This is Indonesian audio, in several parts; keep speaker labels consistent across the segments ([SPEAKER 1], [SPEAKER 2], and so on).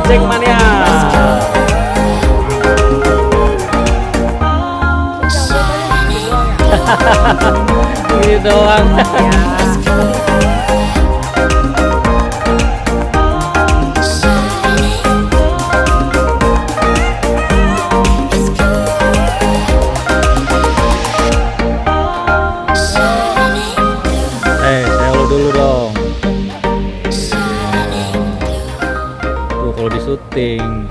[SPEAKER 1] mancing mania. Ini doang. Saya dulu dong. Tuh kalau di syuting.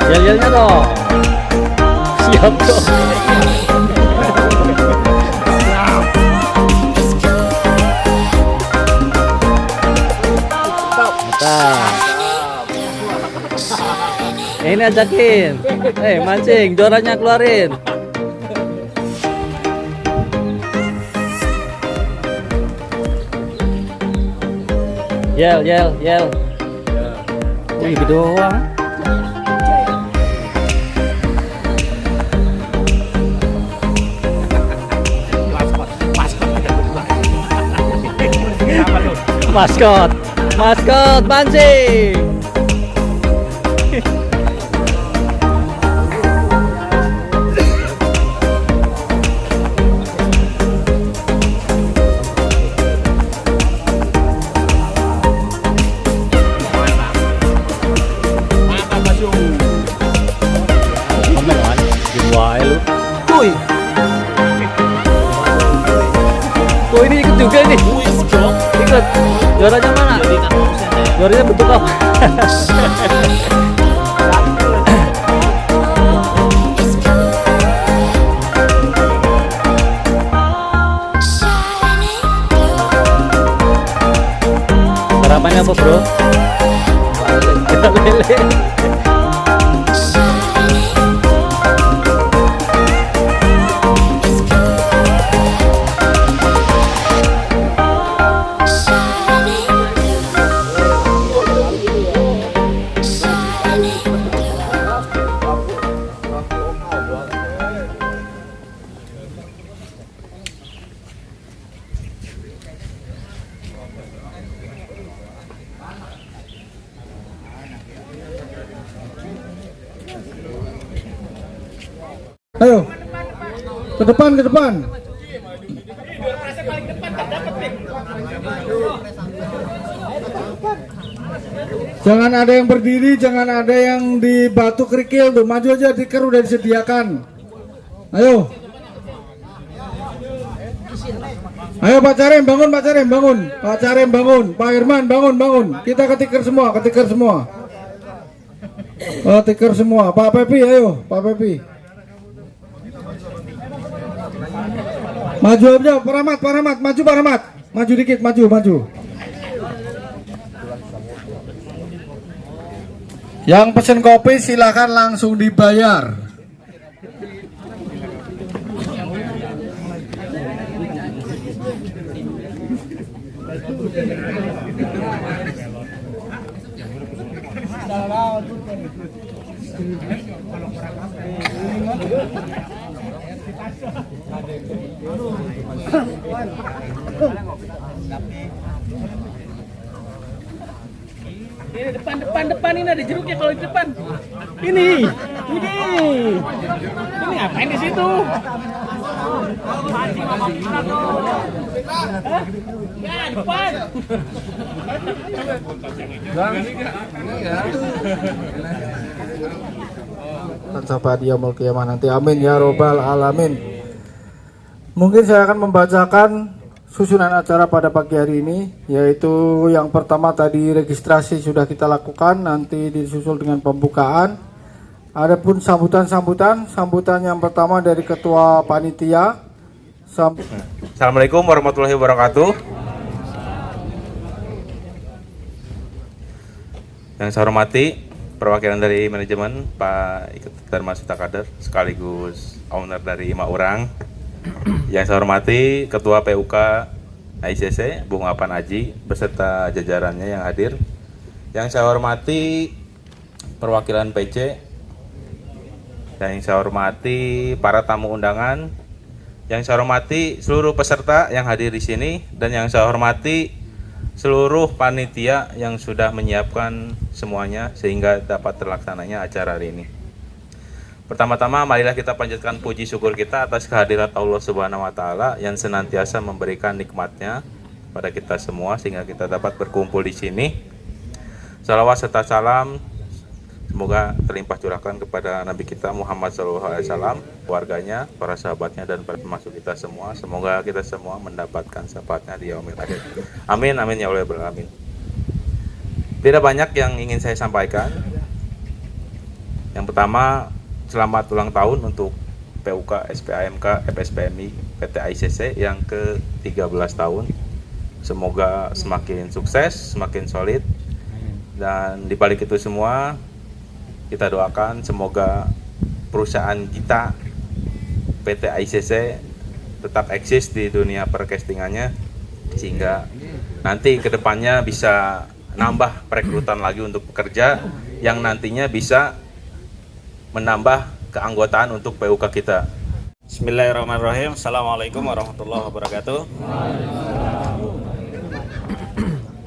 [SPEAKER 1] Yel-yelnya dong. Siap dong. Ini ajakin. Mancing, jorannya keluarin. Yel, yel, yel. Wih, gitu doang. Maskot, maskot mancing. Oh, ini ikut juga nih. Ikut. Juaranya mana? Juaranya bentuk apa? Harapannya apa, bro? Kita lele.
[SPEAKER 2] Ayo, ke depan, ke depan. Jangan ada yang berdiri, jangan ada yang di batu kerikil tuh. Maju aja, tikar udah disediakan. Ayo. Ayo Pak Carem, bangun Pak Carem, bangun. Pak Carem bangun, Pak Irman bangun, bangun. Kita ketikar semua, ketikar semua. Tikar semua. Pak Pepi, ayo, Pak Pepi. Maju aja, Pak Rahmat, Pak Rahmat, maju Pak Rahmat. Maju dikit, maju, maju. Yang pesen kopi silakan langsung dibayar.
[SPEAKER 1] Ini depan ini ada jeruknya kalau di depan. Ini ngapain di situ? Ya depan.
[SPEAKER 2] Sampai dia yaumul qiyamah nanti, amin ya robbal alamin. Mungkin saya akan membacakan susunan acara pada pagi hari ini, yaitu yang pertama tadi registrasi sudah kita lakukan, nanti disusul dengan pembukaan. Adapun sambutan yang pertama dari Ketua Panitia.
[SPEAKER 3] Assalamualaikum warahmatullahi wabarakatuh. Yang saya hormati perwakilan dari manajemen Pak Ikut Dharma Suta Kader sekaligus owner dari Maurang. Yang saya hormati Ketua PUK ICC Bung Apan Aji beserta jajarannya yang hadir. Yang saya hormati perwakilan PC. Yang saya hormati para tamu undangan. Yang saya hormati seluruh peserta yang hadir di sini dan yang saya hormati seluruh panitia yang sudah menyiapkan semuanya sehingga dapat terlaksananya acara hari ini. Pertama-tama marilah kita panjatkan puji syukur kita atas kehadirat Allah Subhanahu wa taala yang senantiasa memberikan nikmatnya pada kita semua sehingga kita dapat berkumpul di sini. Salawat serta salam semoga terlimpah curahkan kepada Nabi kita Muhammad SAW, keluarganya, para sahabatnya dan termasuk kita semua. Semoga kita semua mendapatkan syafaatnya di yaumil akhir. Amin amin ya Allah alamin. Tidak banyak yang ingin saya sampaikan. Yang pertama, selamat ulang tahun untuk PUK SPAMK FSPMI PT ICC yang ke-13 tahun. Semoga semakin sukses, semakin solid. Dan di balik itu semua, kita doakan semoga perusahaan kita PT ICC tetap eksis di dunia percastingannya sehingga nanti kedepannya bisa nambah perekrutan lagi untuk pekerja yang nantinya bisa menambah keanggotaan untuk PUK kita.
[SPEAKER 4] Bismillahirrahmanirrahim. Assalamualaikum warahmatullahi wabarakatuh.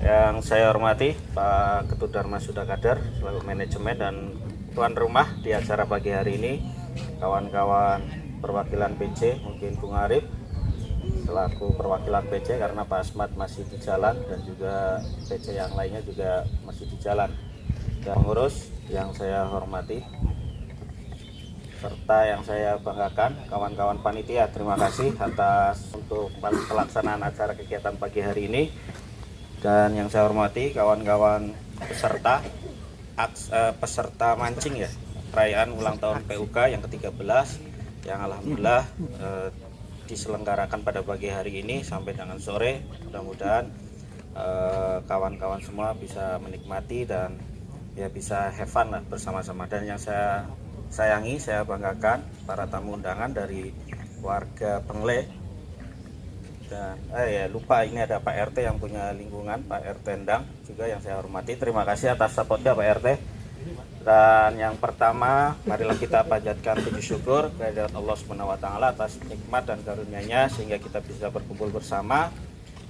[SPEAKER 4] Yang saya hormati Pak Ketut Dharma Suta Kader selaku manajemen dan tuan rumah di acara pagi hari ini, kawan-kawan perwakilan PC, mungkin Bung Arif selaku perwakilan PC karena Pak Asmat masih di jalan dan juga PC yang lainnya juga masih di jalan, dan pengurus yang saya hormati serta yang saya banggakan kawan-kawan panitia, terima kasih atas untuk pelaksanaan acara kegiatan pagi hari ini. Dan yang saya hormati kawan-kawan peserta mancing ya, perayaan ulang tahun PUK yang ke-13 yang alhamdulillah diselenggarakan pada pagi hari ini sampai dengan sore. Mudah-mudahan kawan-kawan semua bisa menikmati dan ya bisa have fun lah bersama-sama. Dan yang saya sayangi, saya banggakan para tamu undangan dari warga Pengle. Dan lupa ini ada Pak RT yang punya lingkungan, Pak RT Endang juga yang saya hormati. Terima kasih atas supportnya Pak RT. Dan yang pertama, marilah kita panjatkan puji syukur kehadirat Allah Subhanahu wa taala atas nikmat dan karunia-Nya sehingga kita bisa berkumpul bersama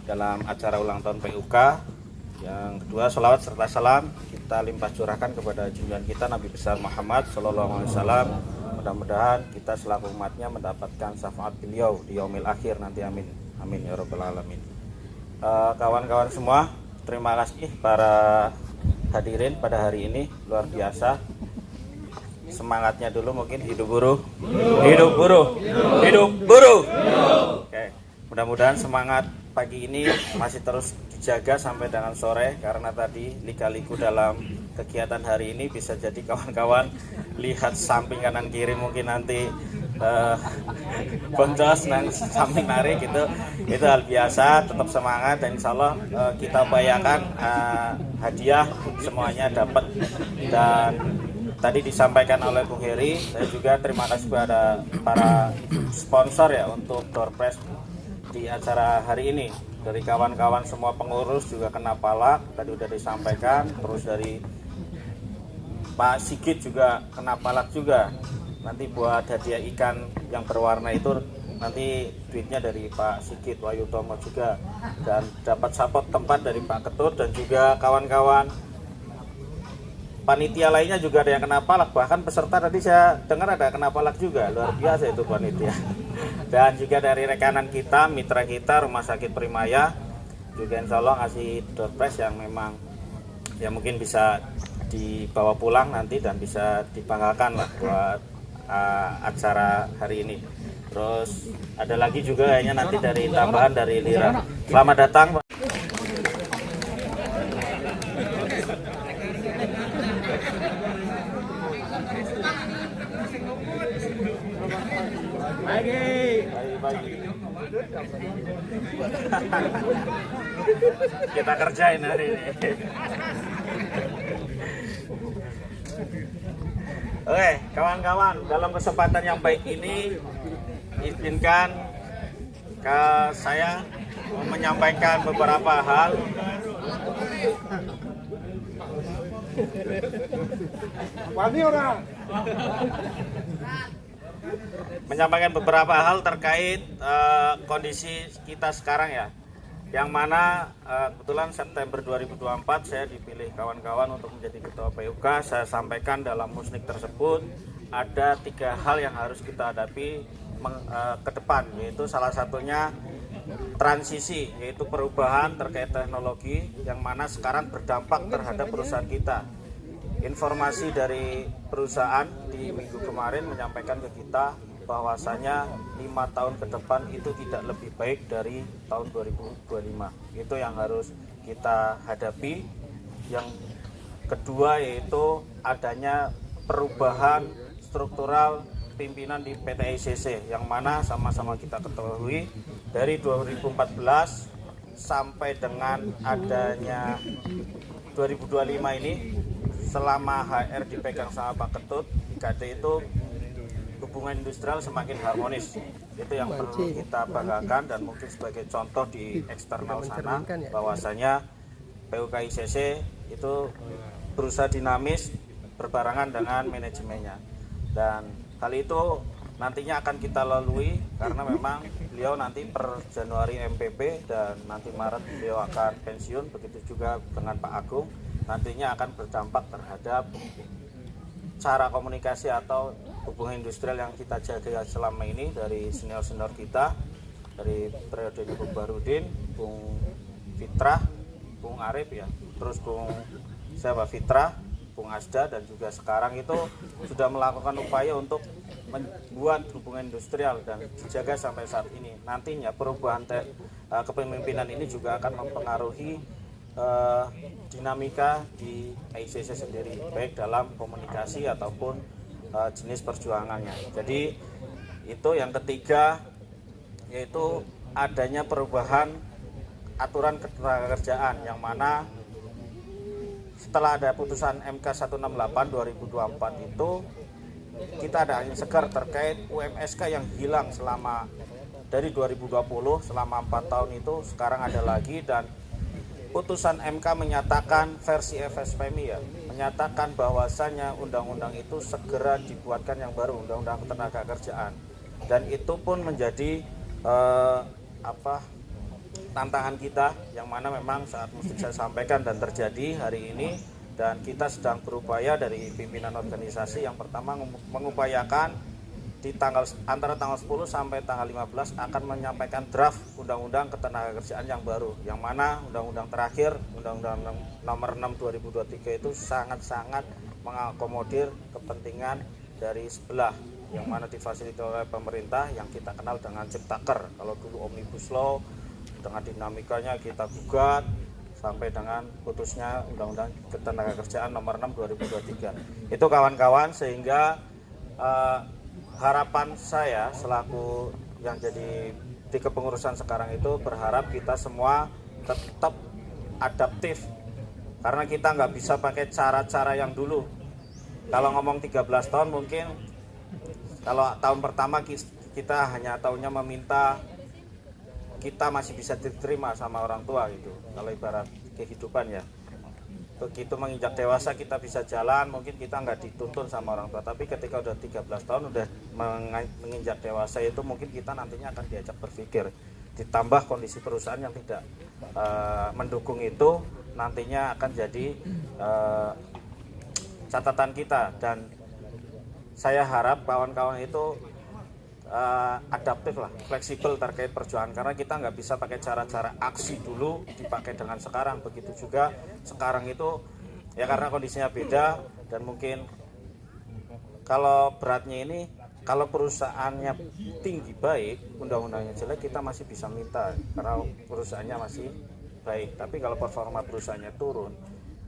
[SPEAKER 4] dalam acara ulang tahun PUK. Yang kedua, sholawat serta salam kita limpah curahkan kepada junjungan kita Nabi besar Muhammad sallallahu alaihi wasallam. Mudah-mudahan kita selaku umatnya mendapatkan syafaat beliau di yaumil akhir nanti, amin. Amin ya rabbal alamin. Kawan-kawan semua, terima kasih para hadirin pada hari ini, luar biasa. Semangatnya dulu mungkin hidup buruh. Hidup buruh. Hidup buruh. Oke, mudah-mudahan semangat pagi ini masih terus dijaga sampai dengan sore karena tadi lika-liku dalam kegiatan hari ini bisa jadi kawan-kawan lihat samping kanan kiri mungkin nanti boncos dan samping narik gitu. Itu hal biasa, tetap semangat dan insya Allah kita bayangkan hadiah semuanya dapat. Dan tadi disampaikan oleh Bung Heri, saya juga terima kasih kepada para sponsor ya untuk door prize di acara hari ini. Dari kawan-kawan semua pengurus juga kena palak, tadi udah disampaikan. Terus dari Pak Sigit juga kena palak juga. Nanti buat hadiah ikan yang berwarna itu nanti duitnya dari Pak Sigit Wayutomo juga. Dan dapat support tempat dari Pak Ketut dan juga kawan-kawan panitia lainnya juga ada yang kena palak. Bahkan peserta tadi saya dengar ada kena palak juga, luar biasa itu panitia. Dan juga dari rekanan kita, mitra kita Rumah Sakit Primaya juga insya Allah ngasih door prize yang memang ya mungkin bisa dibawa pulang nanti dan bisa dibanggakan lah buat acara hari ini. Terus ada lagi juga kayaknya nanti dari tambahan dari Lira. Selamat datang Pak. Pagi. Kita kerjain hari ini. Oke, kawan-kawan, dalam kesempatan yang baik ini izinkan saya menyampaikan beberapa hal. Menyampaikan beberapa hal terkait kondisi kita sekarang ya, yang mana kebetulan September 2024 saya dipilih kawan-kawan untuk menjadi ketua PUK. Saya sampaikan dalam musnik tersebut ada 3 hal yang harus kita hadapi ke depan, yaitu salah satunya transisi, yaitu perubahan terkait teknologi yang mana sekarang berdampak terhadap perusahaan kita. Informasi dari perusahaan di minggu kemarin menyampaikan ke kita bahwasanya 5 tahun ke depan itu tidak lebih baik dari tahun 2025. Itu yang harus kita hadapi. Yang kedua yaitu adanya perubahan struktural pimpinan di PT ICC, yang mana sama-sama kita ketahui dari 2014 sampai dengan adanya 2025 ini, selama HR dipegang sama Pak Ketut, IKT itu hubungan industrial semakin harmonis. Itu yang perlu kita banggakan, dan mungkin sebagai contoh di eksternal sana bahwasanya PUK ICC itu berusaha dinamis berbarengan dengan manajemennya, dan hal itu nantinya akan kita lalui karena memang beliau nanti per Januari MPP dan nanti Maret beliau akan pensiun. Begitu juga dengan Pak Agung, nantinya akan berdampak terhadap cara komunikasi atau hubungan industrial yang kita jaga selama ini dari senior-senior kita, dari periode Bung Barudin, Bung Fitrah, Bung Arif ya, terus Bung Fitra, Bung Asda, dan juga sekarang itu sudah melakukan upaya untuk membuat hubungan industrial dan dijaga sampai saat ini. Nantinya perubahan kepemimpinan ini juga akan mempengaruhi dinamika di ICC sendiri, baik dalam komunikasi ataupun jenis perjuangannya. Jadi itu yang ketiga, yaitu adanya perubahan aturan ketenagakerjaan, yang mana setelah ada putusan MK 168 2024 itu kita ada angin segar terkait UMSK yang hilang selama dari 2020 selama 4 tahun itu sekarang ada lagi, dan putusan MK menyatakan versi FSPMI ya, menyatakan bahwasannya undang-undang itu segera dibuatkan yang baru, undang-undang ketenagakerjaan, dan itu pun menjadi tantangan kita, yang mana memang saat mesti saya sampaikan dan terjadi hari ini, dan kita sedang berupaya dari pimpinan organisasi. Yang pertama mengupayakan di antara tanggal 10 sampai tanggal 15 akan menyampaikan draft undang-undang ketenagakerjaan yang baru, yang mana undang-undang terakhir, undang-undang nomor 6 2023 itu sangat-sangat mengakomodir kepentingan dari sebelah, yang mana difasilitasi oleh pemerintah yang kita kenal dengan Ciptaker. Kalau dulu Omnibus Law dengan dinamikanya kita gugat sampai dengan putusnya Undang-Undang Ketenagakerjaan nomor 6 2023. Itu kawan-kawan, sehingga harapan saya selaku yang jadi di kepengurusan sekarang itu berharap kita semua tetap adaptif, karena kita nggak bisa pakai cara-cara yang dulu. Kalau ngomong 13 tahun mungkin kalau tahun pertama kita hanya tahunya meminta, kita masih bisa diterima sama orang tua gitu, kalau ibarat kehidupan ya. Begitu menginjak dewasa kita bisa jalan, mungkin kita nggak dituntun sama orang tua, tapi ketika udah 13 tahun udah menginjak dewasa itu mungkin kita nantinya akan diajak berpikir. Ditambah kondisi perusahaan yang tidak mendukung itu, nantinya akan jadi catatan kita, dan saya harap kawan-kawan itu adaptif lah, fleksibel terkait perjuangan, karena kita nggak bisa pakai cara-cara aksi dulu dipakai dengan sekarang. Begitu juga sekarang itu ya, karena kondisinya beda, dan mungkin kalau beratnya ini Kalau perusahaannya tinggi baik, undang-undangnya jelek, kita masih bisa minta karena perusahaannya masih baik. Tapi kalau performa perusahaannya turun,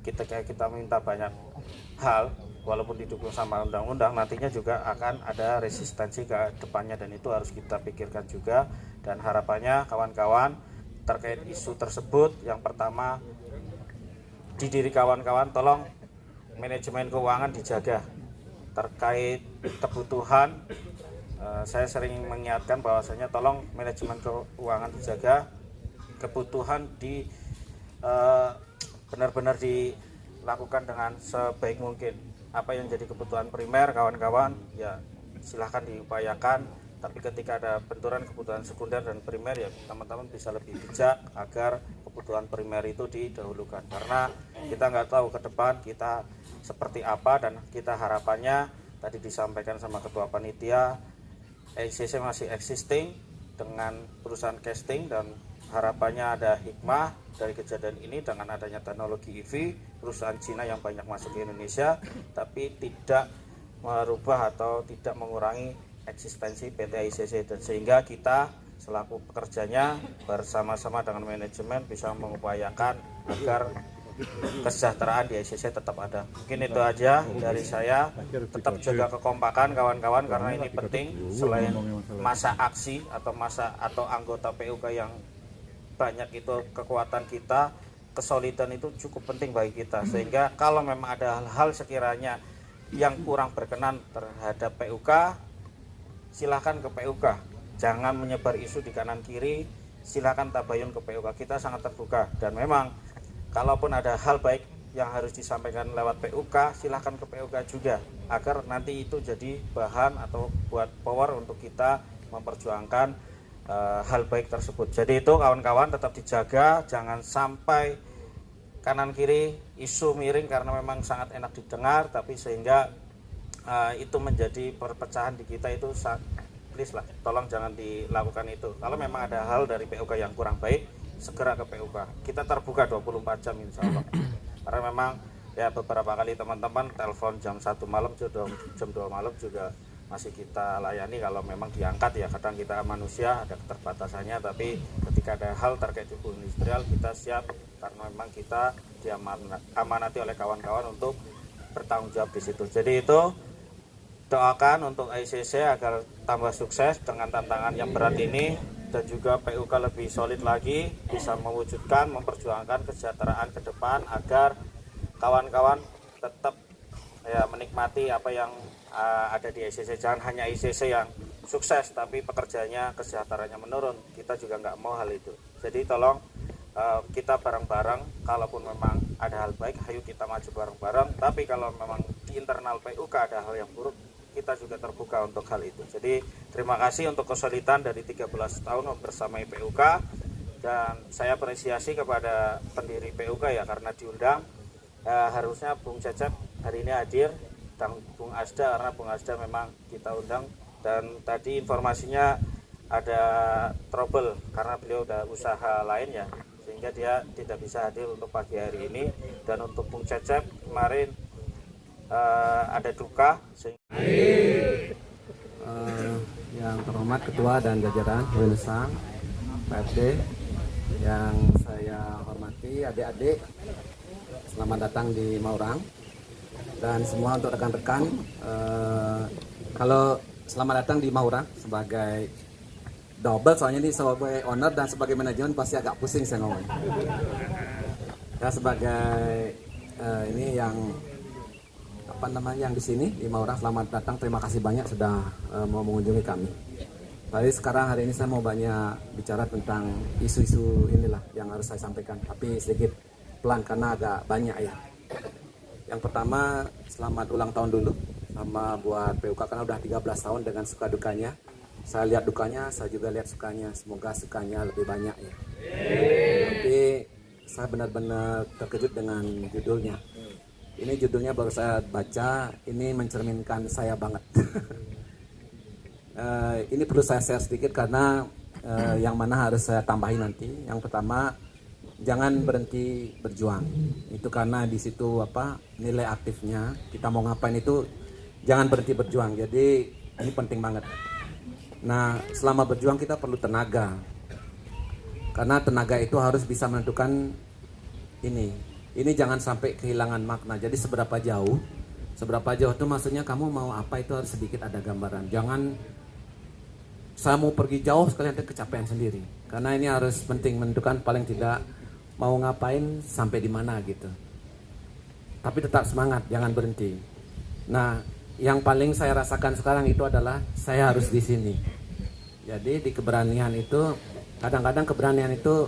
[SPEAKER 4] kita minta banyak hal, walaupun didukung sama undang-undang, nantinya juga akan ada resistensi ke depannya, dan itu harus kita pikirkan juga. Dan harapannya kawan-kawan terkait isu tersebut, yang pertama di diri kawan-kawan, tolong manajemen keuangan dijaga. Terkait kebutuhan, saya sering mengingatkan bahwasanya tolong manajemen keuangan dijaga, kebutuhan benar-benar dilakukan dengan sebaik mungkin. Apa yang jadi kebutuhan primer kawan-kawan ya silahkan diupayakan, tapi ketika ada benturan kebutuhan sekunder dan primer ya teman-teman bisa lebih bijak agar kebutuhan primer itu didahulukan, karena kita nggak tahu ke depan kita seperti apa. Dan kita harapannya tadi disampaikan sama ketua panitia, ICC masih existing dengan perusahaan casting, dan harapannya ada hikmah dari kejadian ini dengan adanya teknologi EV, perusahaan Cina yang banyak masuk ke Indonesia, tapi tidak merubah atau tidak mengurangi eksistensi PT ICC, dan sehingga kita selaku pekerjanya bersama-sama dengan manajemen bisa mengupayakan agar kesejahteraan di ICC tetap ada. Mungkin itu aja dari saya. Tetap jaga kekompakan kawan-kawan, karena ini penting. Selain masa aksi atau anggota PUK yang banyak, itu kekuatan kita, kesolidan itu cukup penting bagi kita, sehingga kalau memang ada hal-hal sekiranya yang kurang berkenan terhadap PUK, silahkan ke PUK, jangan menyebar isu di kanan kiri, silahkan tabayun ke PUK, kita sangat terbuka. Dan memang kalaupun ada hal baik yang harus disampaikan lewat PUK, silahkan ke PUK juga, agar nanti itu jadi bahan atau buat power untuk kita memperjuangkan hal baik tersebut. Jadi itu kawan-kawan tetap dijaga, jangan sampai kanan kiri isu miring, karena memang sangat enak didengar, tapi sehingga itu menjadi perpecahan di kita. Itu please lah, tolong jangan dilakukan itu. Kalau memang ada hal dari PUK yang kurang baik, segera ke PUK. Kita terbuka 24 jam insya Allah. Karena memang ya beberapa kali teman-teman telepon jam 1 malam, jam 2 malam juga masih kita layani kalau memang diangkat. Ya kadang kita manusia ada keterbatasannya, tapi ketika ada hal terkait hubungan industrial kita siap, karena memang kita diamanati oleh kawan-kawan untuk bertanggung jawab di situ. Jadi itu doakan untuk ICC agar tambah sukses dengan tantangan yang berat ini, dan juga PUK lebih solid lagi, bisa mewujudkan, memperjuangkan kesejahteraan ke depan, agar kawan-kawan tetap ya menikmati apa yang ada di ICC. Jangan hanya ICC yang sukses, tapi pekerjanya, kesejahteraannya menurun. Kita juga nggak mau hal itu. Jadi tolong kita bareng-bareng, kalaupun memang ada hal baik, ayo kita maju bareng-bareng. Tapi kalau memang di internal PUK ada hal yang buruk, kita juga terbuka untuk hal itu. Jadi terima kasih untuk kesulitan dari 13 tahun bersamai PUK, dan saya apresiasi kepada pendiri PUK ya, karena diundang. Harusnya Bung Cecep hari ini hadir, dan Bung Asda, karena Bung Asda memang kita undang, dan tadi informasinya ada trouble karena beliau udah usaha lain ya, sehingga dia tidak bisa hadir untuk pagi hari ini. Dan untuk Bung Cecep kemarin ada duka,
[SPEAKER 5] yang terhormat Ketua dan jajaran Winsang PFD yang saya hormati, adik-adik, selamat datang di Maurang. Dan semua untuk rekan-rekan, kalau selamat datang di Maurang sebagai double, soalnya ini sebagai owner dan sebagai manajemen pasti agak pusing saya ngomong. Ya sebagai ini yang yang di sini di Maurang, selamat datang, terima kasih banyak sudah mau mengunjungi kami. Jadi sekarang hari ini saya mau banyak bicara tentang isu-isu inilah yang harus saya sampaikan, tapi sedikit pelan karena agak banyak ya. Yang pertama, selamat ulang tahun dulu sama buat PUK, karena udah 13 tahun dengan suka dukanya. Saya lihat dukanya, saya juga lihat sukanya. Semoga sukanya lebih banyak ya. Tapi saya benar-benar terkejut dengan judulnya. Ini judulnya baru saya baca, ini mencerminkan saya banget. Ini perlu saya share sedikit karena yang mana harus saya tambahin nanti. Yang pertama, jangan berhenti berjuang. Itu karena di situ nilai aktifnya, kita mau ngapain itu jangan berhenti berjuang. Jadi Ini penting banget. Nah, selama berjuang kita perlu tenaga. Karena tenaga itu harus bisa menentukan ini. Ini jangan sampai kehilangan makna. Jadi seberapa jauh itu maksudnya kamu mau apa itu harus sedikit ada gambaran. Jangan saya mau pergi jauh sekali nanti kecapean sendiri. Karena ini harus penting menentukan paling tidak mau ngapain sampai di mana gitu. Tapi tetap semangat, jangan berhenti. Nah, yang paling saya rasakan sekarang itu adalah saya harus di sini. Jadi di keberanian itu kadang-kadang keberanian itu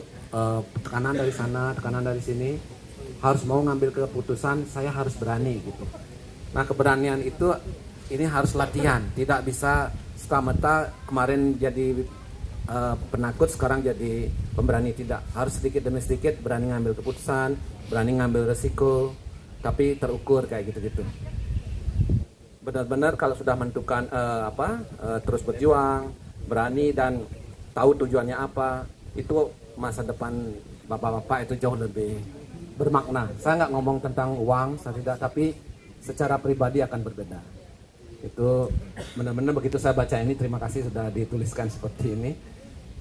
[SPEAKER 5] tekanan dari sana, tekanan dari sini, harus mau ngambil keputusan, saya harus berani gitu. Nah, keberanian itu ini harus latihan, tidak bisa serta-merta kemarin jadi penakut sekarang jadi pemberani, tidak. Harus sedikit demi sedikit berani ngambil keputusan, berani ngambil resiko, tapi terukur kayak gitu-gitu. Benar-benar kalau sudah menentukan terus berjuang, berani dan tahu tujuannya apa, itu masa depan bapak-bapak itu jauh lebih bermakna. Saya nggak ngomong tentang uang, saya tidak, tapi secara pribadi akan berbeda. Itu benar-benar begitu saya baca ini, terima kasih sudah dituliskan seperti ini,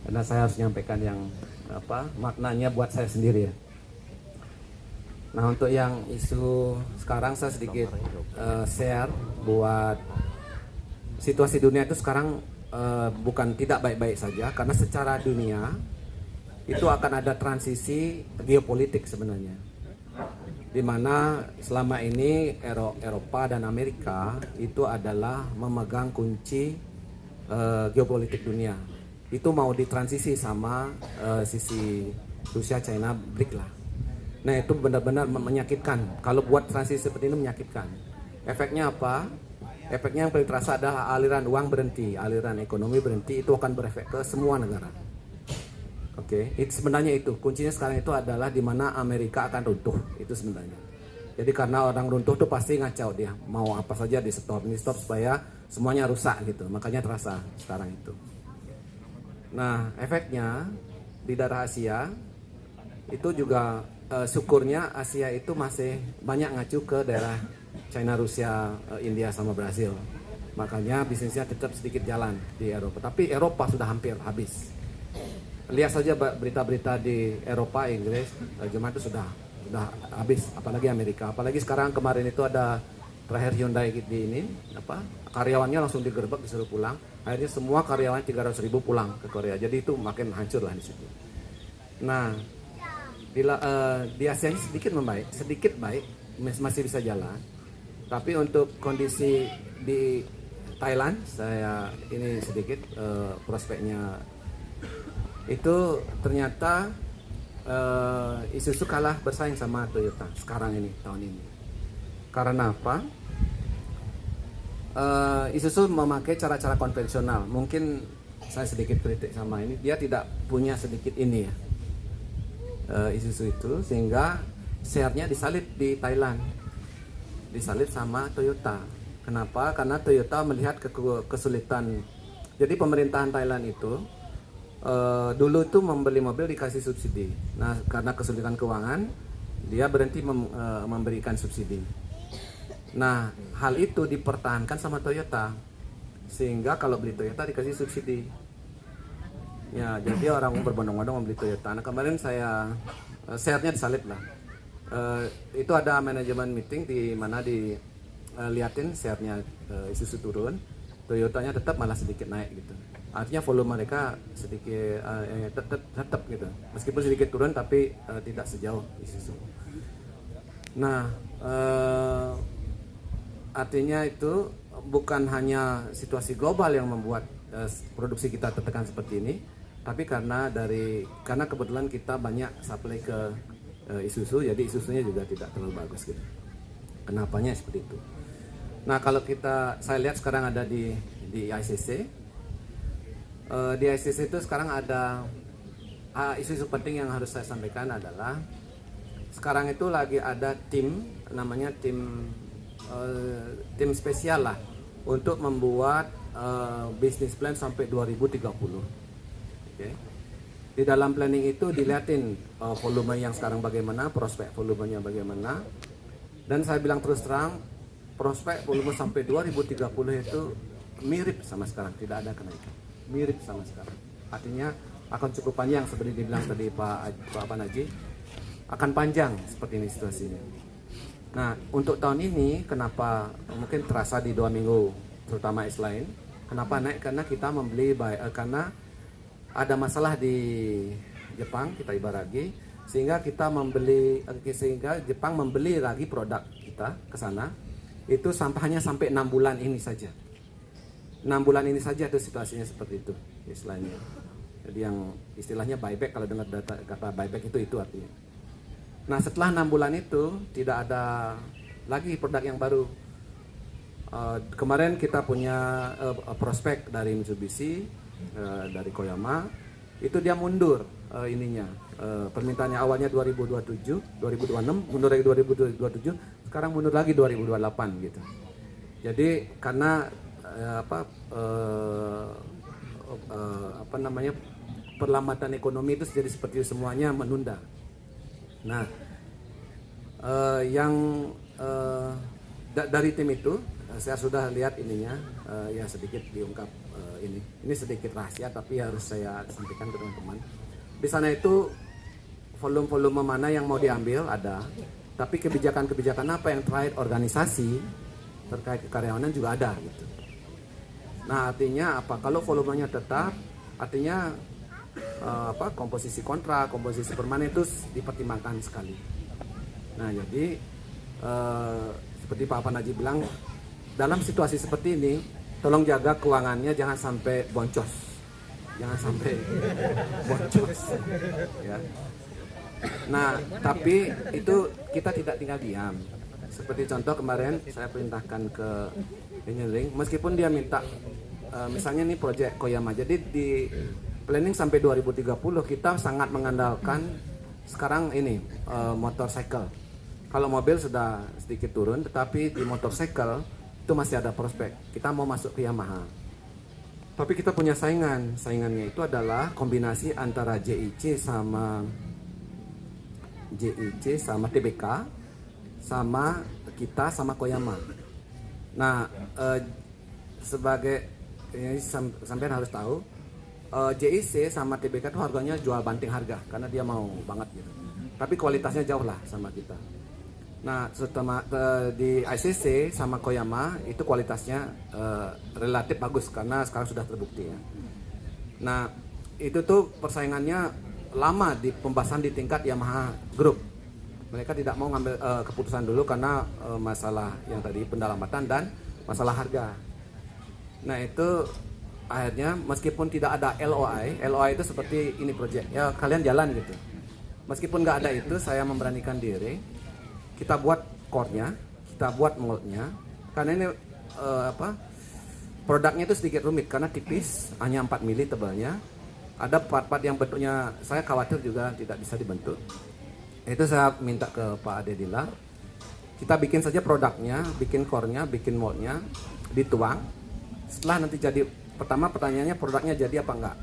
[SPEAKER 5] karena saya harus menyampaikan yang maknanya buat saya sendiri ya. Nah, untuk yang isu sekarang saya sedikit share buat situasi dunia itu sekarang bukan tidak baik-baik saja, karena secara dunia itu akan ada transisi geopolitik sebenarnya, di mana selama ini Eropa dan Amerika itu adalah memegang kunci geopolitik dunia. Itu mau ditransisi sama sisi Rusia, China, BRIC lah. Nah, itu benar-benar menyakitkan. Kalau buat transisi seperti ini menyakitkan. Efeknya apa? Efeknya yang paling terasa adalah aliran uang berhenti, aliran ekonomi berhenti, itu akan berefek ke semua negara. Oke, itu sebenarnya itu kuncinya sekarang itu adalah di mana Amerika akan runtuh, itu sebenarnya. Jadi karena orang runtuh tuh pasti ngacau dia, mau apa saja di stop supaya semuanya rusak gitu, makanya terasa sekarang itu. Nah, efeknya di daerah Asia itu juga syukurnya Asia itu masih banyak ngacu ke daerah China, Rusia, India sama Brazil. Makanya bisnisnya tetap sedikit jalan di Eropa, tapi Eropa sudah hampir habis. Lihat saja berita-berita di Eropa, Inggris, Jerman itu sudah habis, apalagi Amerika. Apalagi sekarang kemarin itu ada terakhir Hyundai di ini, karyawannya langsung digerebek disuruh pulang. Akhirnya semua karyawan 300.000 pulang ke Korea. Jadi itu makin hancur lah di situ. Nah, di Asia ini sedikit baik, masih bisa jalan. Tapi untuk kondisi di Thailand, saya ini sedikit prospeknya itu ternyata Isuzu kalah bersaing sama Toyota sekarang ini, tahun ini. Karena apa? Isuzu memakai cara-cara konvensional. Mungkin saya sedikit kritik sama ini, dia tidak punya sedikit ini ya, Isuzu itu, sehingga share-nya disalip di Thailand, disalip sama Toyota. Kenapa? Karena Toyota melihat kesulitan. Jadi pemerintahan Thailand itu dulu itu membeli mobil dikasih subsidi. Nah, karena kesulitan keuangan, dia berhenti memberikan subsidi. Nah, hal itu dipertahankan sama Toyota, sehingga kalau beli Toyota dikasih subsidi. Ya, jadi orang berbondong-bondong membeli Toyota. Nah, kemarin saya share-nya disalip lah. Itu ada manajemen meeting di mana diliatin share-nya Isuzu turun, Toyotanya tetap malah sedikit naik gitu. Artinya volume mereka sedikit tetap gitu. Meskipun sedikit turun tapi tidak sejauh Isuzu. Nah, artinya itu bukan hanya situasi global yang membuat produksi kita tertekan seperti ini, tapi karena kebetulan kita banyak supply ke Isuzu, jadi Isuzunya juga tidak terlalu bagus gitu. Kenapanya seperti itu. Nah, kalau saya lihat sekarang ada di ICC. Di ICC itu sekarang ada isu-isu penting yang harus saya sampaikan adalah sekarang itu lagi ada tim, namanya tim spesial lah untuk membuat business plan sampai 2030. Okay. Di dalam planning itu dilihatin volume yang sekarang bagaimana, prospek volumenya bagaimana, dan saya bilang terus terang prospek volume sampai 2030 itu mirip sama sekarang, tidak ada kenaikan, mirip sama sekarang. Artinya akan cukup panjang seperti dibilang tadi Pak Naji, akan panjang seperti ini situasinya. Nah, untuk tahun ini kenapa mungkin terasa di 2 minggu terutama S-Line, kenapa naik? Karena kita membeli karena ada masalah di Jepang, kita ibaragi, sehingga Jepang membeli lagi produk kita ke sana. Itu hanya sampai 6 bulan ini saja. 6 bulan ini saja itu situasinya seperti itu istilahnya. Jadi yang istilahnya buyback, kalau dengar kata buyback itu artinya. Nah, setelah 6 bulan itu tidak ada lagi produk yang baru. Kemarin kita punya prospek dari Mitsubishi, dari Koyama, itu dia mundur permintaannya awalnya 2026, mundur lagi 2027, sekarang mundur lagi 2028 gitu. Jadi karena perlambatan ekonomi itu jadi seperti semuanya menunda. Nah, dari tim itu saya sudah lihat ininya, ya sedikit diungkap ini sedikit rahasia tapi harus saya sampaikan ke teman-teman. Di sana itu volume mana yang mau diambil ada, tapi kebijakan-kebijakan apa yang terkait organisasi, terkait kekaryawanan juga ada gitu. Nah, artinya apa? Kalau volumenya tetap, artinya komposisi kontrak, komposisi permanen itu dipertimbangkan sekali. Nah, jadi seperti Pak Panaji bilang, dalam situasi seperti ini, tolong jaga keuangannya jangan sampai boncos, ya. Nah, tapi itu kita tidak tinggal diam. Seperti contoh kemarin saya perintahkan ke engineering, meskipun dia minta misalnya ini proyek Koyama, jadi di planning sampai 2030 kita sangat mengandalkan sekarang ini motorcycle. Kalau mobil sudah sedikit turun, tetapi di motorcycle itu masih ada prospek. Kita mau masuk ke Yamaha. Tapi kita punya saingan. Saingannya itu adalah kombinasi antara JIC sama TBK sama kita sama Koyama. Nah, sebagai ini sampai harus tahu, JIC sama TBK itu harganya jual banting harga karena dia mau banget gitu. Tapi kualitasnya jauh lah sama kita. Nah, setelah di ICC sama Koyama itu kualitasnya relatif bagus karena sekarang sudah terbukti ya. Nah, itu tuh persaingannya lama di pembahasan di tingkat Yamaha Group. Mereka tidak mau ngambil keputusan dulu karena masalah yang tadi pendalamatan dan masalah harga. Nah, itu akhirnya meskipun tidak ada LOI itu seperti ini project ya, kalian jalan gitu. Meskipun nggak ada itu, saya memberanikan diri. Kita buat core-nya, kita buat mold-nya. Karena ini produknya itu sedikit rumit karena tipis, hanya 4 mili tebalnya. Ada part-part yang bentuknya saya khawatir juga tidak bisa dibentuk. Itu saya minta ke Pak Adedila. Kita bikin saja produknya, bikin core-nya, bikin mold-nya, dituang. Setelah nanti jadi, pertama pertanyaannya produknya jadi apa enggak.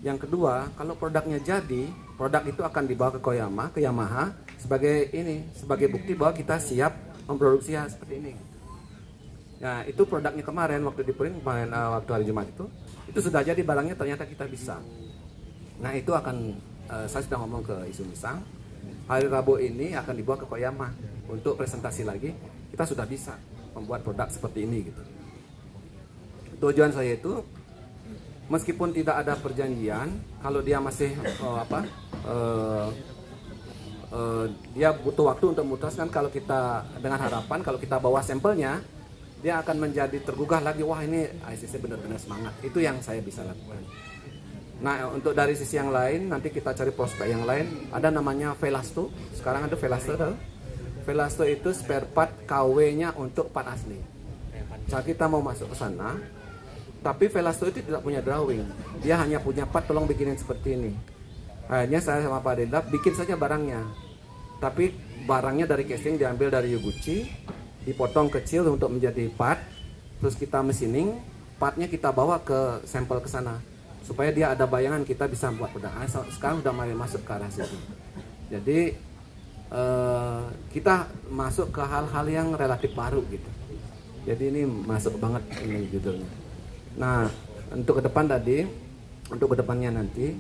[SPEAKER 5] Yang kedua, kalau produknya jadi, produk itu akan dibawa ke Koyama, ke Yamaha sebagai bukti bahwa kita siap memproduksi hal seperti ini. Nah, itu produknya kemarin waktu di print waktu hari Jumat itu sudah jadi barangnya, ternyata kita bisa. Nah, itu akan saya sudah ngomong ke Isu Misang. Hari Rabu ini akan dibawa ke Koyama untuk presentasi lagi. Kita sudah bisa membuat produk seperti ini gitu. Tujuan saya itu meskipun tidak ada perjanjian, kalau dia masih dia butuh waktu untuk memutuskan. Kalau kita dengan harapan kalau kita bawa sampelnya, dia akan menjadi tergugah lagi, wah ini ICC benar-benar semangat. Itu yang saya bisa lakukan. Nah, untuk dari sisi yang lain nanti kita cari prospek yang lain. Ada namanya Velasto. Sekarang ada Velasto. Velasto itu spare part KW-nya untuk part asli. Saat kita mau masuk ke sana, tapi Velasto itu tidak punya drawing. Dia hanya punya part, tolong bikinin seperti ini. Akhirnya saya sama Pak Denda bikin saja barangnya. Tapi barangnya dari casing diambil dari Yoguchi, dipotong kecil untuk menjadi part, terus kita machining, partnya kita bawa ke sampel ke sana. Supaya dia ada bayangan kita bisa buat produk. Sekarang sudah mulai masuk ke arah situ. Jadi kita masuk ke hal-hal yang relatif baru gitu. Jadi ini masuk banget ini judulnya. Nah, untuk ke depan tadi, untuk ke depannya nanti,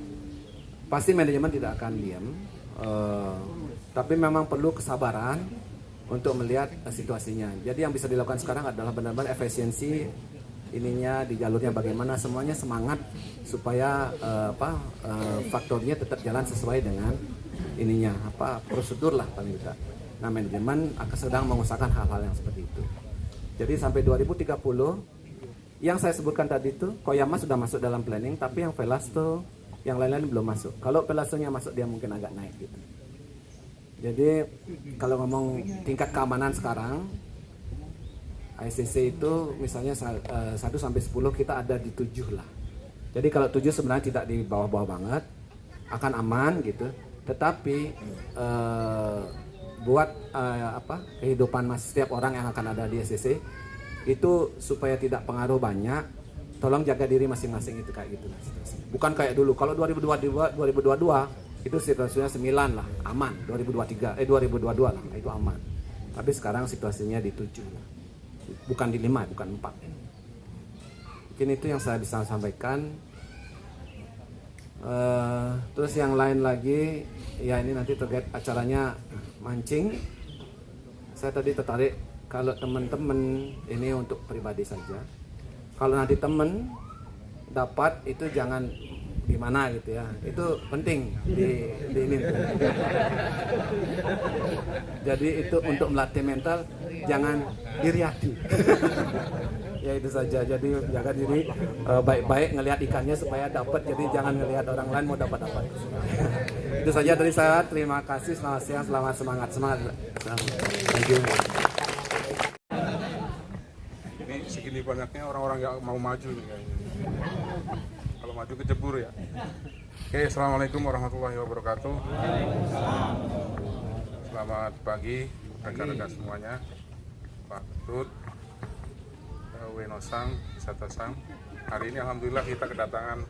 [SPEAKER 5] pasti manajemen tidak akan diam, tapi memang perlu kesabaran untuk melihat situasinya. Jadi yang bisa dilakukan sekarang adalah benar-benar efisiensi ininya di jalurnya bagaimana, semuanya semangat supaya faktornya tetap jalan sesuai dengan ininya, prosedur lah paling tidak. Nah, manajemen akan sedang mengusahakan hal-hal yang seperti itu. Jadi sampai 2030 yang saya sebutkan tadi itu Koyama sudah masuk dalam planning, tapi yang Velasto yang lain-lain belum masuk. Kalau Velastonya masuk dia mungkin agak naik gitu. Jadi kalau ngomong tingkat keamanan sekarang ICC itu misalnya 1 sampai 10 kita ada di 7 lah. Jadi kalau 7 sebenarnya tidak di bawah-bawah banget, akan aman gitu. Tetapi buat kehidupan setiap orang yang akan ada di ICC itu supaya tidak pengaruh banyak, tolong jaga diri masing-masing itu kayak gitu. Bukan kayak dulu. Kalau 2022 itu situasinya 9 lah, aman. 2022 lah, itu aman. Tapi sekarang situasinya di 7 lah. Bukan di 5, bukan 4. Mungkin itu yang saya bisa sampaikan. Terus yang lain lagi, ya ini nanti terkait acaranya mancing. Saya tadi tertarik kalau teman-teman ini untuk pribadi saja. Kalau nanti teman dapat itu jangan gimana gitu ya, itu penting di ini. Jadi itu untuk melatih mental, jangan iriati. Ya itu saja. Jadi jaga diri baik-baik, ngelihat ikannya supaya dapat. Jadi jangan ngelihat orang lain mau dapat. Itu saja dari saya. Terima kasih. Selamat siang. Selamat semangat. Thank you.
[SPEAKER 6] Ini segini banyaknya orang-orang yang mau maju nih kayaknya. Kalau maju kecebur ya. Oke, assalamualaikum warahmatullahi wabarakatuh. Selamat pagi rekan-rekan semuanya, Pak Ketut, Wenosang, Satasang. Hari ini alhamdulillah kita kedatangan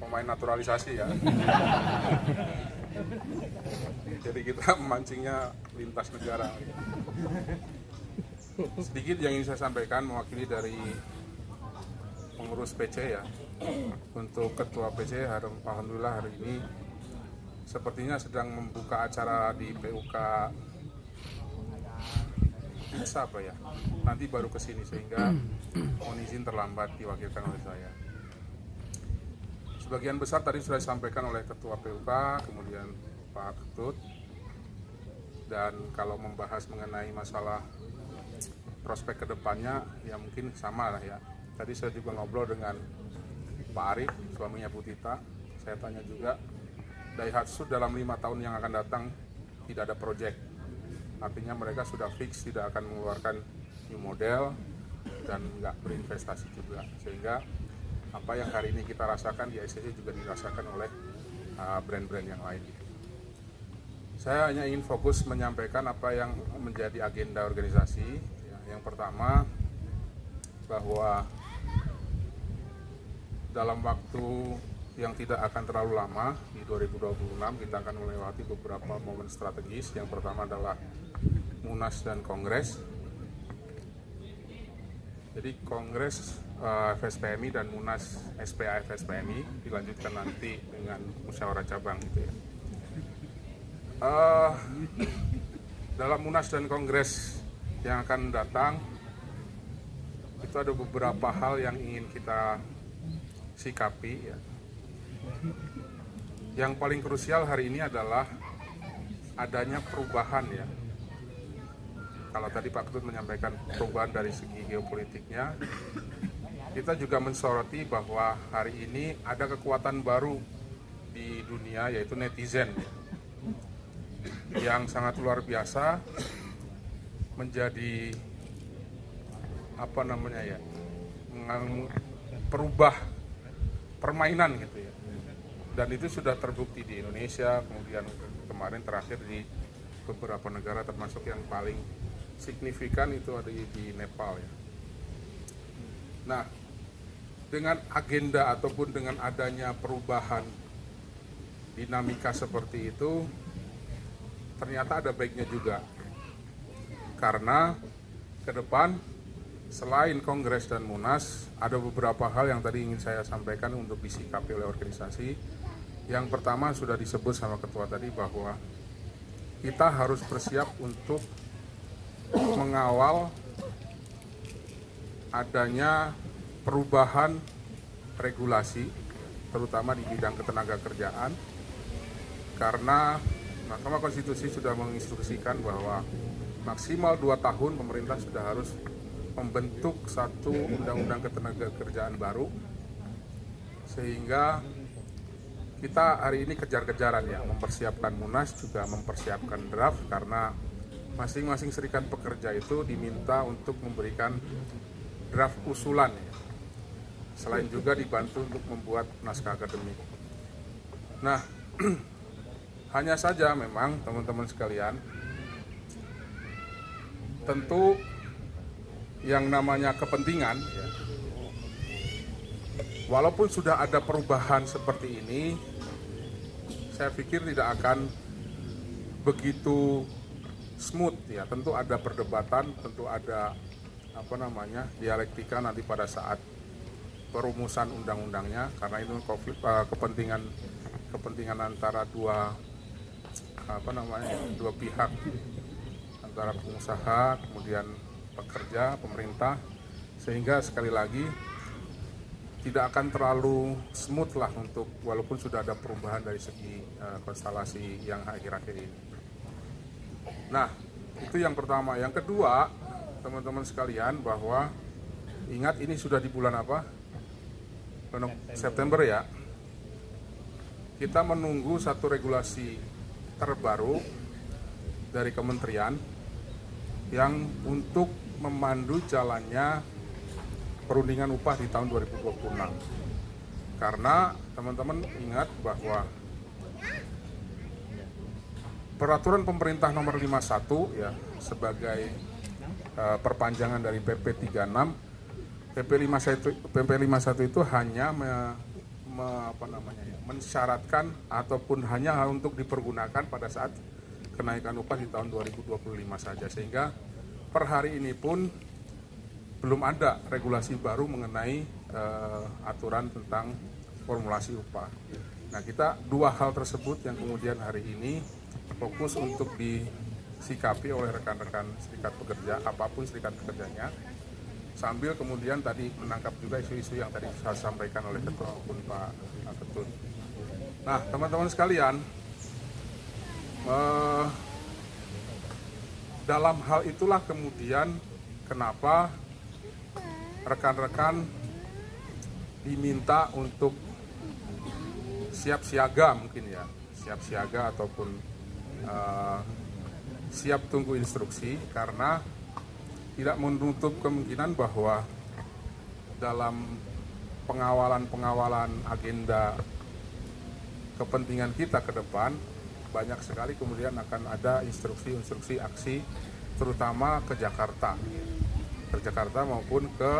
[SPEAKER 6] pemain naturalisasi ya. Jadi kita memancingnya lintas negara. Sedikit yang ingin saya sampaikan mewakili dari pengurus PC ya. Untuk ketua PC, alhamdulillah hari ini sepertinya sedang membuka acara di PUK Pizza apa ya. Nanti baru ke sini sehingga mohon izin terlambat diwakilkan oleh saya. Sebagian besar tadi sudah disampaikan oleh ketua PUK, kemudian Pak Ketut. Dan kalau membahas mengenai masalah prospek kedepannya ya mungkin sama lah ya. Tadi saya juga ngobrol dengan Pak Arif, suaminya Bu Tita. Saya tanya juga, Daihatsu dalam 5 tahun yang akan datang tidak ada proyek. Artinya mereka sudah fix tidak akan mengeluarkan new model dan nggak berinvestasi juga. Sehingga apa yang hari ini kita rasakan di ICC juga dirasakan oleh brand-brand yang lain. Saya hanya ingin fokus menyampaikan apa yang menjadi agenda organisasi. Yang pertama, bahwa dalam waktu yang tidak akan terlalu lama, di 2026 kita akan melewati beberapa momen strategis. Yang pertama adalah Munas dan Kongres. Jadi Kongres FSPMI dan Munas SPA FSPMI dilanjutkan nanti dengan musyawarah cabang gitu ya. Dalam Munas dan Kongres yang akan datang itu ada beberapa hal yang ingin kita sikapi ya. Yang paling krusial hari ini adalah adanya perubahan ya. Kalau tadi Pak Ketut menyampaikan perubahan dari segi geopolitiknya, kita juga mensoroti bahwa hari ini ada kekuatan baru di dunia yaitu netizen yang sangat luar biasa menjadi perubah permainan gitu ya. Dan itu sudah terbukti di Indonesia, kemudian kemarin terakhir di beberapa negara termasuk yang paling signifikan itu ada di Nepal ya. Nah, dengan agenda ataupun dengan adanya perubahan dinamika seperti itu, ternyata ada baiknya juga. Karena ke depan selain Kongres dan Munas, ada beberapa hal yang tadi ingin saya sampaikan untuk disikapi oleh organisasi. Yang pertama sudah disebut sama ketua tadi bahwa kita harus bersiap untuk mengawal adanya perubahan regulasi, terutama di bidang ketenagakerjaan, karena Mahkamah Konstitusi sudah menginstruksikan bahwa maksimal 2 tahun pemerintah sudah harus membentuk satu undang-undang ketenagakerjaan baru, sehingga kita hari ini kejar-kejaran ya, mempersiapkan Munas, juga mempersiapkan draft, karena masing-masing serikat pekerja itu diminta untuk memberikan draft usulan ya. Selain juga dibantu untuk membuat naskah akademik. Nah, hanya saja memang teman-teman sekalian, tentu yang namanya kepentingan ya, walaupun sudah ada perubahan seperti ini, saya pikir tidak akan begitu smooth ya. Tentu ada perdebatan, tentu ada dialektika nanti pada saat perumusan undang-undangnya, karena itu konflik kepentingan antara dua pihak, antara pengusaha kemudian pekerja, pemerintah, sehingga sekali lagi tidak akan terlalu smooth lah untuk, walaupun sudah ada perubahan dari segi konstelasi yang akhir-akhir ini. Nah, itu yang pertama. Yang kedua, teman-teman sekalian, bahwa ingat ini sudah di bulan apa? September ya. Kita menunggu satu regulasi terbaru dari kementerian yang untuk memandu jalannya perundingan upah di tahun 2026. Karena teman-teman ingat bahwa peraturan pemerintah nomor 51 ya, sebagai perpanjangan dari PP 36, PP 51 itu hanya mensyaratkan ataupun hanya untuk dipergunakan pada saat kenaikan upah di tahun 2025 saja, sehingga per hari ini pun belum ada regulasi baru mengenai aturan tentang formulasi upah. Nah, kita dua hal tersebut yang kemudian hari ini fokus untuk disikapi oleh rekan-rekan serikat pekerja, apapun serikat pekerjanya, sambil kemudian tadi menangkap juga isu-isu yang tadi saya sampaikan oleh Ketua maupun Pak Ketut. Nah, teman-teman sekalian, dalam hal itulah kemudian kenapa rekan-rekan diminta untuk siap siaga, mungkin ya, siap siaga ataupun siap tunggu instruksi, karena tidak menutup kemungkinan bahwa dalam pengawalan agenda kepentingan kita ke depan, banyak sekali kemudian akan ada instruksi aksi, terutama ke Jakarta maupun ke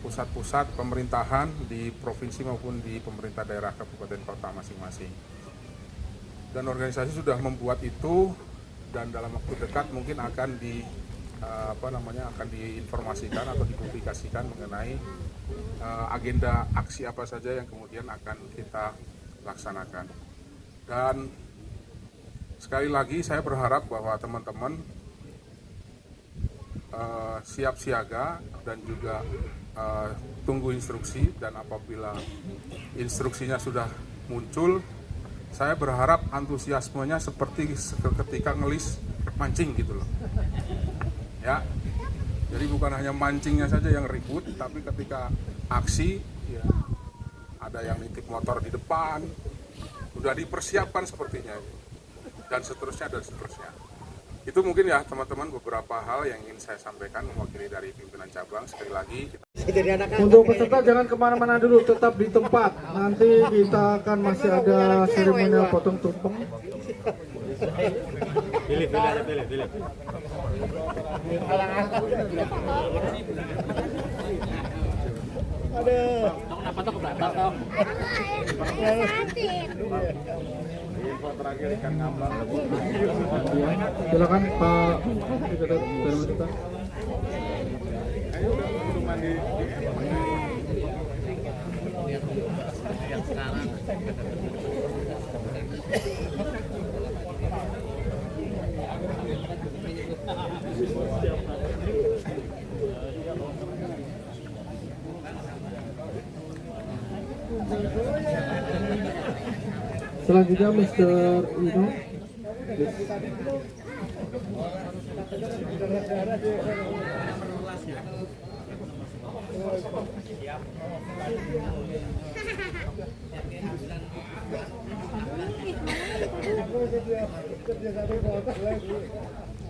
[SPEAKER 6] pusat-pusat pemerintahan di provinsi maupun di pemerintah daerah kabupaten kota masing-masing. Dan organisasi sudah membuat itu, dan dalam waktu dekat mungkin akan akan diinformasikan atau dipublikasikan mengenai agenda aksi apa saja yang kemudian akan kita laksanakan. Dan sekali lagi saya berharap bahwa teman-teman siap siaga dan juga tunggu instruksi, dan apabila instruksinya sudah muncul, saya berharap antusiasmenya seperti ketika ngelis mancing gitu loh. Ya, jadi bukan hanya mancingnya saja yang ribut, tapi ketika aksi, ya, ada yang nitip motor di depan, sudah dipersiapkan sepertinya, dan seterusnya. Itu mungkin ya teman-teman beberapa hal yang ingin saya sampaikan mewakili dari pimpinan cabang. Sekali lagi,
[SPEAKER 2] untuk peserta jangan kemana-mana dulu, tetap di tempat. Nanti kita akan masih ada seremonial potong tumpeng.
[SPEAKER 1] Pilih. Apa tuh ke belakang?
[SPEAKER 6] info terakhir ikan ngambang.
[SPEAKER 2] Silakan Pak. Selanjutnya Mr. Ino.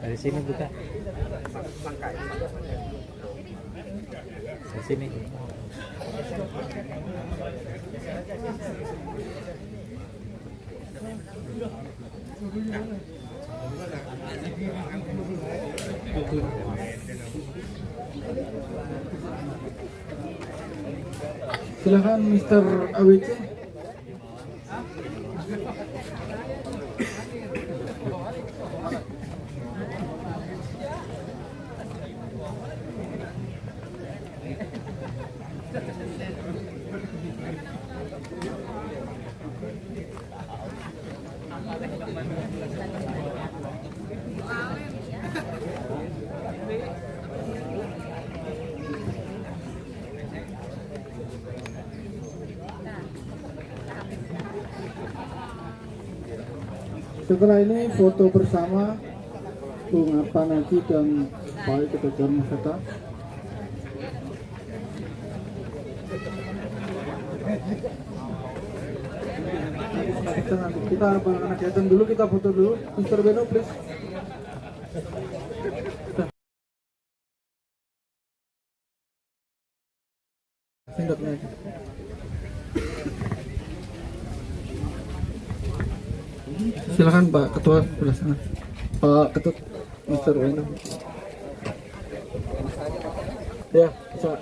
[SPEAKER 1] Dari sini buka. Dari sini.
[SPEAKER 2] Silakan Mr. AWC. Setelah ini foto bersama Bung Apanaji dan Pak Ketua Dharma Seta. Kita anak kegiatan dulu, kita foto dulu. Mr. Beno, please. Sendoknya aja. Silakan Pak Ketua sebelah sana. Pak Ketut, Mr. Beno. Ya, bisa.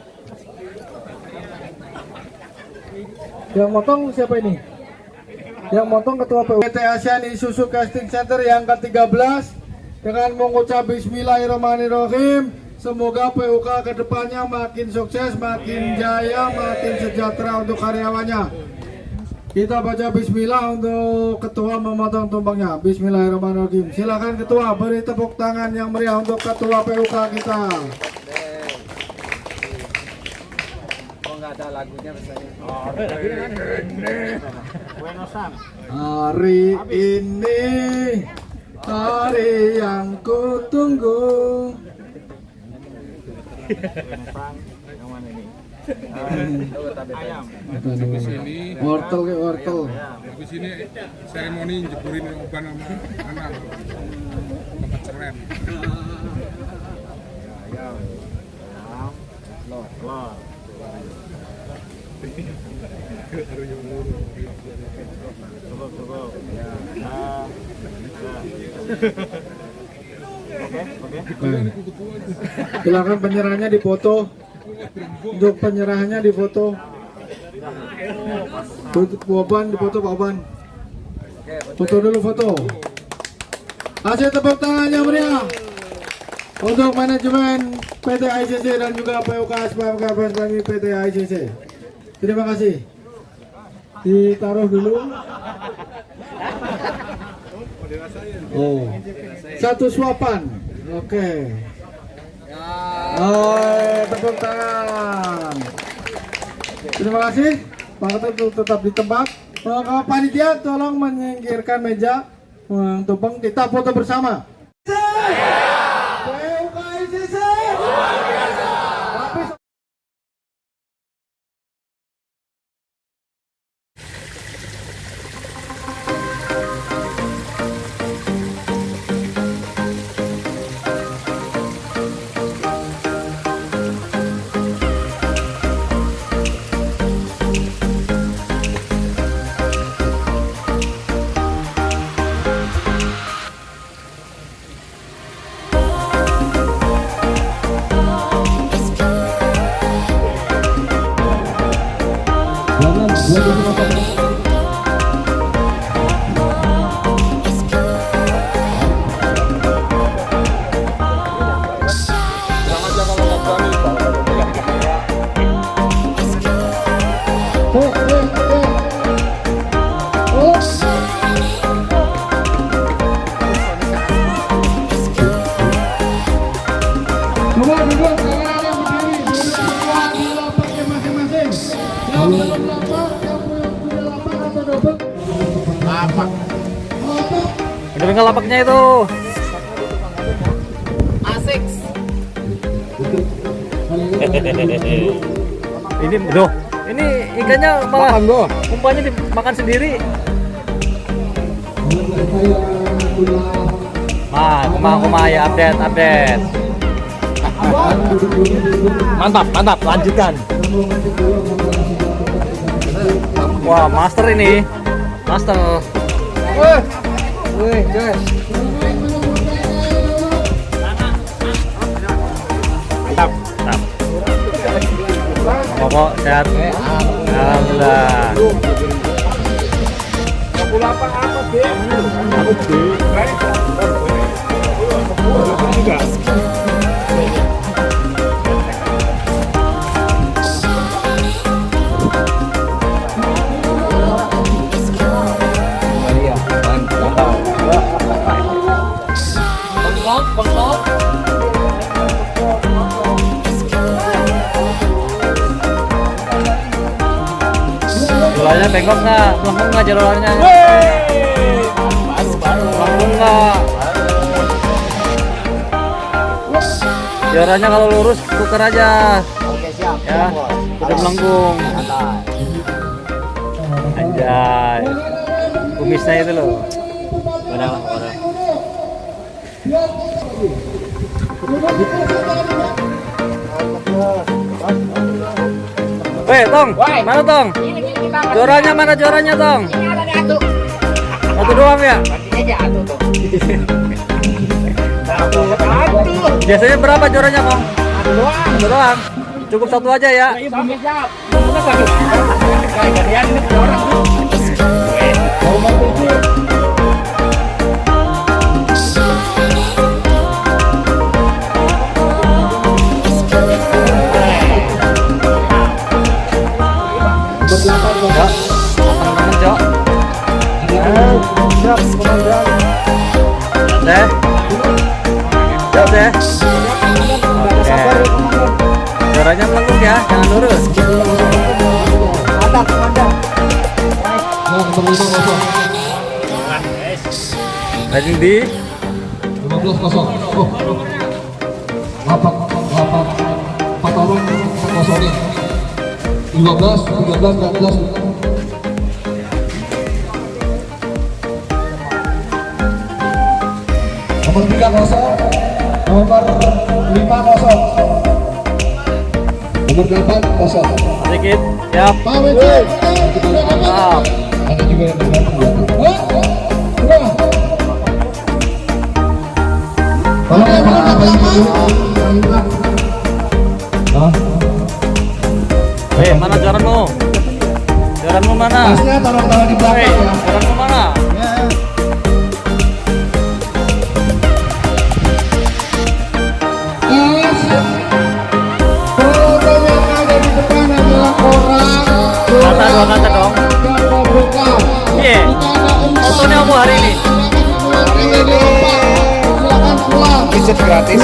[SPEAKER 2] Yang motong siapa ini? Yang motong Ketua PU PT ASEAN Isuzu Casting Center yang ke-13 dengan mengucap Bismillahirrahmanirrahim. Semoga PUK kedepannya makin sukses, makin jaya, makin sejahtera untuk karyawannya. Kita baca Bismillah untuk Ketua memotong tumpengnya. Bismillahirrahmanirrahim. Silakan Ketua beri tepuk tangan yang meriah untuk Ketua PUK kita.
[SPEAKER 5] Ada lagunya misalnya.
[SPEAKER 2] Hari ini hari yang kutunggu.
[SPEAKER 6] Ayam.
[SPEAKER 2] Wortel ke wortel.
[SPEAKER 6] Habis ini seremoni jeburin oban sama anak. Keren.
[SPEAKER 2] Silakan penyerahannya difoto. Untuk penyerahannya difoto. Boban difoto Pak Boban. Foto dulu foto. Kasih tepuk tangannya meriah untuk manajemen PT ICC dan juga PUK SPMK Persani PT ICC. Terima kasih. Ditaruh dulu. Oh, satu suapan. Oke. Tepuk tangan. Terima kasih. Pak Ketua tetap di tempat. Kalau panitia tolong menyingkirkan meja tumpeng. Kita foto bersama. PUK ICC.
[SPEAKER 1] Dengan lapaknya itu.
[SPEAKER 7] Asik.
[SPEAKER 1] Ini loh, ini ikannya malah umpannya dimakan sendiri. Kuma ya update. Mantap, lanjutkan. Wah, master ini. Master.
[SPEAKER 2] Wih, guys.
[SPEAKER 1] Mantap. Pokok sehat. Alhamdulillah.
[SPEAKER 7] Bengkok.
[SPEAKER 1] Jualannya bengkok nggak? Melengkung nggak jualannya? Baru. Melengkung nggak? Jualannya kalau lurus tuker aja.
[SPEAKER 7] Oke, siap.
[SPEAKER 1] Ya, udah melengkung. Anjay. Kumisnya itu loh. Padahal. Weh, Tong, mana Tong? Juaranya mana juaranya, Tong?
[SPEAKER 7] Ini ada di atu.
[SPEAKER 1] Satu doang ya?
[SPEAKER 7] Baginya aja atu tuh.
[SPEAKER 1] Biasanya berapa juaranya, Tong?
[SPEAKER 7] Atu doang.
[SPEAKER 1] Satu doang. Cukup satu aja ya.
[SPEAKER 7] Oke, siap. Gantian ini orang tuh.
[SPEAKER 1] Teman-teman, Cok.
[SPEAKER 2] Siap, komandan.
[SPEAKER 1] Deh. Siap, deh.
[SPEAKER 2] Sabar ya, komandan.
[SPEAKER 1] Juaranya melengkung ya, jangan lurus.
[SPEAKER 2] Mantap, komandan.
[SPEAKER 1] Lagi di
[SPEAKER 8] 15-0. Oh. Lapak Patarung kosongin. 15, 14. Nomor 3-0, nomor 5-0, nomor 8-0.
[SPEAKER 1] sedikit. Siap. Mantap.
[SPEAKER 8] Ada juga yang bergabung. Tolong ya Pak, apa ini dulu?
[SPEAKER 1] Weh, mana juaramu? Juaramu mana?
[SPEAKER 8] Tasnya taruh di belakang ya.
[SPEAKER 1] Juaramu mana?
[SPEAKER 8] Foto yang ada di depan adalah orang.
[SPEAKER 1] Dua kata dong. Iya. Fotonya apa hari ini?
[SPEAKER 8] Silakan pulang.
[SPEAKER 2] Visit gratis.